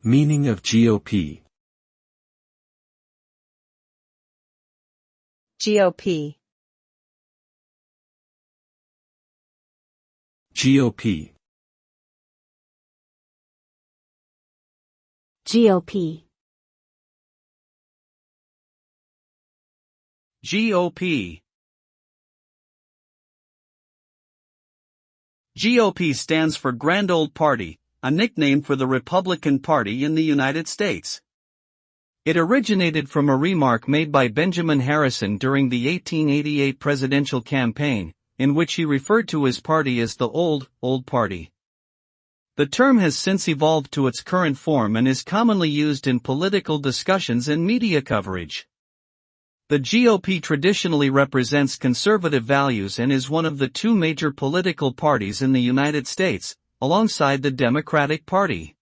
Meaning of GOP. GOP. GOP. GOP. GOP. GOP stands for Grand Old Party, a nickname for the Republican Party in the United States. It originated from a remark made by Benjamin Harrison during the 1888 presidential campaign, in which he referred to his party as the Old Party. The term has since evolved to its current form and is commonly used in political discussions and media coverage. The GOP traditionally represents conservative values and is one of the two major political parties in the United States, alongside the Democratic Party.